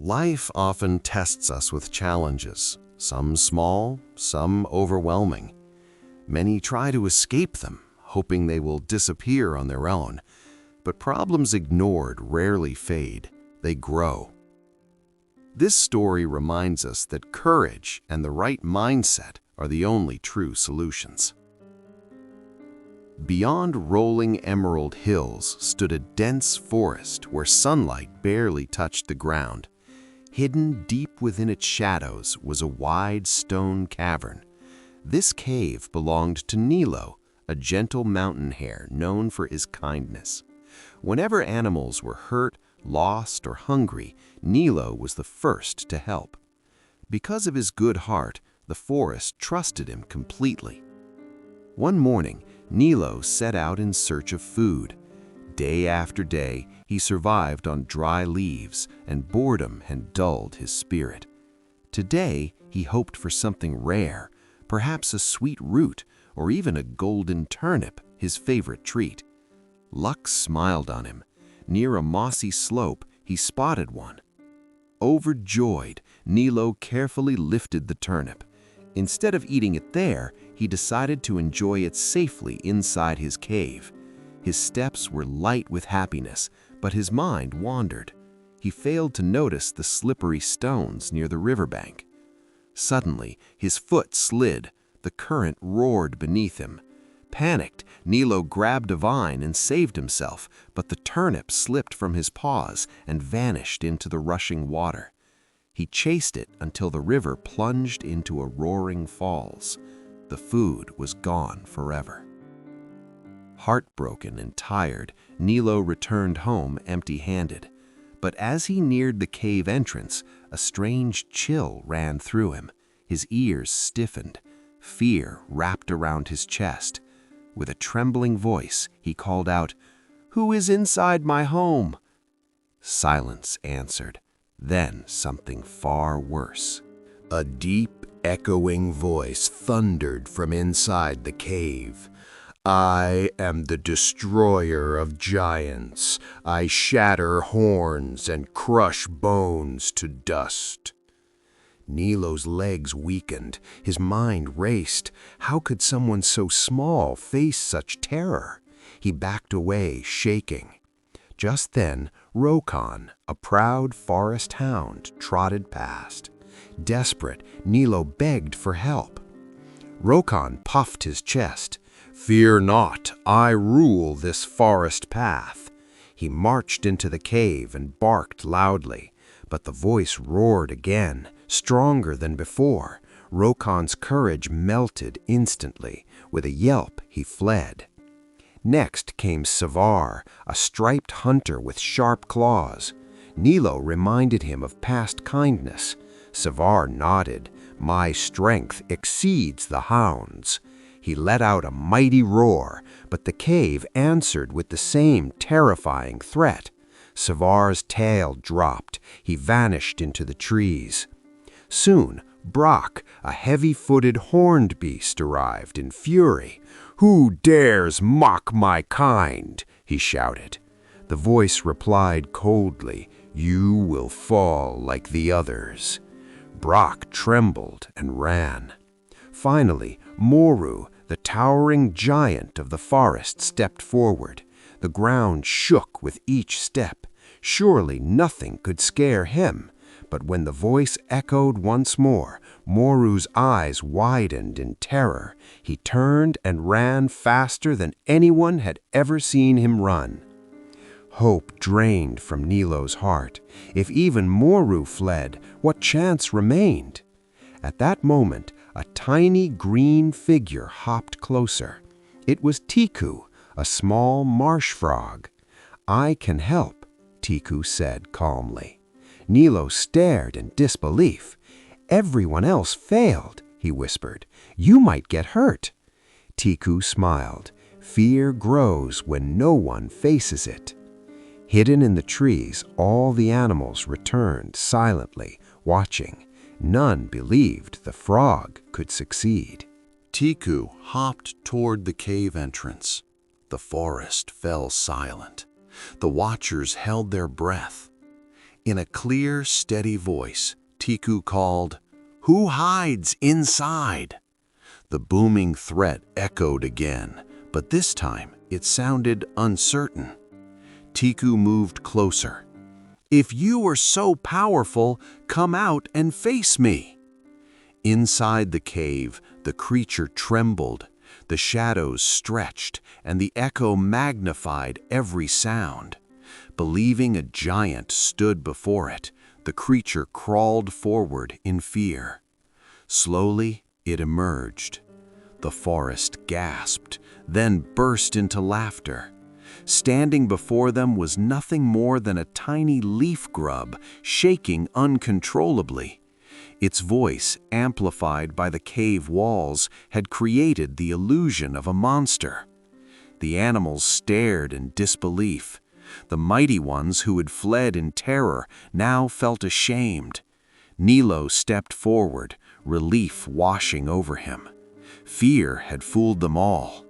Life often tests us with challenges, some small, some overwhelming. Many try to escape them, hoping they will disappear on their own. But problems ignored rarely fade, they grow. This story reminds us that courage and the right mindset are the only true solutions. Beyond rolling emerald hills stood a dense forest where sunlight barely touched the ground. Hidden deep within its shadows was a wide stone cavern. This cave belonged to Nilo, a gentle mountain hare known for his kindness. Whenever animals were hurt, lost, or hungry, Nilo was the first to help. Because of his good heart, the forest trusted him completely. One morning, Nilo set out in search of food. Day after day, he survived on dry leaves, and boredom had dulled his spirit. Today, he hoped for something rare, perhaps a sweet root or even a golden turnip, his favorite treat. Luck smiled on him. Near a mossy slope, he spotted one. Overjoyed, Nilo carefully lifted the turnip. Instead of eating it there, he decided to enjoy it safely inside his cave. His steps were light with happiness, but his mind wandered. He failed to notice the slippery stones near the riverbank. Suddenly, his foot slid. The current roared beneath him. Panicked, Nilo grabbed a vine and saved himself, but the turnip slipped from his paws and vanished into the rushing water. He chased it until the river plunged into a roaring falls. The food was gone forever. Heartbroken and tired, Nilo returned home empty-handed. But as he neared the cave entrance, a strange chill ran through him. His ears stiffened. Fear wrapped around his chest. With a trembling voice, he called out, "Who is inside my home?" Silence answered. Then something far worse. A deep, echoing voice thundered from inside the cave. "I am the destroyer of giants. I shatter horns and crush bones to dust." Nilo's legs weakened. His mind raced. How could someone so small face such terror? He backed away, shaking. Just then, Rokon, a proud forest hound, trotted past. Desperate, Nilo begged for help. Rokon puffed his chest. "Fear not, I rule this forest path." He marched into the cave and barked loudly, but the voice roared again, stronger than before. Rokon's courage melted instantly. With a yelp, he fled. Next came Savar, a striped hunter with sharp claws. Nilo reminded him of past kindness. Savar nodded. "My strength exceeds the hound's." He let out a mighty roar, but the cave answered with the same terrifying threat. Savar's tail dropped. He vanished into the trees. Soon, Brock, a heavy-footed horned beast, arrived in fury. "Who dares mock my kind?" he shouted. The voice replied coldly, "You will fall like the others." Brock trembled and ran. Finally, Moru, the towering giant of the forest, stepped forward. The ground shook with each step. Surely nothing could scare him. But when the voice echoed once more, Moru's eyes widened in terror. He turned and ran faster than anyone had ever seen him run. Hope drained from Nilo's heart. If even Moru fled, what chance remained? At that moment, a tiny green figure hopped closer. It was Tiku, a small marsh frog. "I can help," Tiku said calmly. Nilo stared in disbelief. "Everyone else failed," he whispered. "You might get hurt." Tiku smiled. "Fear grows when no one faces it." Hidden in the trees, all the animals returned silently, watching. None believed the frog could succeed. Tiku hopped toward the cave entrance. The forest fell silent. The watchers held their breath. In a clear, steady voice, Tiku called, "Who hides inside?" The booming threat echoed again, but this time it sounded uncertain. Tiku moved closer. "If you are so powerful, come out and face me." Inside the cave, the creature trembled, the shadows stretched, and the echo magnified every sound. Believing a giant stood before it, the creature crawled forward in fear. Slowly, it emerged. The forest gasped, then burst into laughter. Standing before them was nothing more than a tiny leaf grub, shaking uncontrollably. Its voice, amplified by the cave walls, had created the illusion of a monster. The animals stared in disbelief. The mighty ones who had fled in terror now felt ashamed. Nilo stepped forward, relief washing over him. Fear had fooled them all.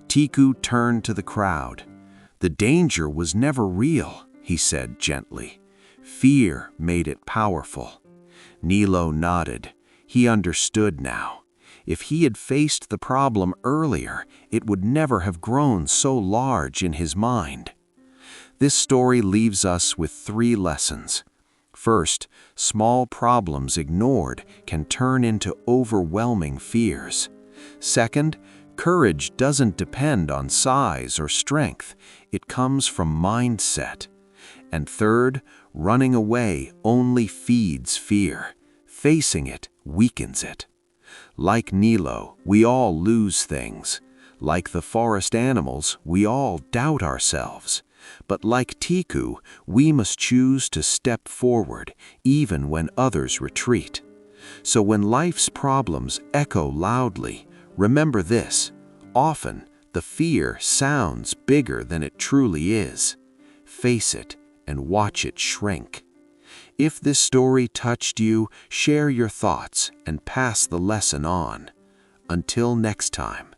Tiku turned to the crowd. "The danger was never real," he said gently. "Fear made it powerful." Nilo nodded. He understood now. If he had faced the problem earlier, it would never have grown so large in his mind. This story leaves us with 3 lessons. First, small problems ignored can turn into overwhelming fears. Second, courage doesn't depend on size or strength. It comes from mindset. And third, running away only feeds fear. Facing it weakens it. Like Nilo, we all lose things. Like the forest animals, we all doubt ourselves. But like Tiku, we must choose to step forward, even when others retreat. So when life's problems echo loudly, remember this: often the fear sounds bigger than it truly is. Face it and watch it shrink. If this story touched you, share your thoughts and pass the lesson on. Until next time.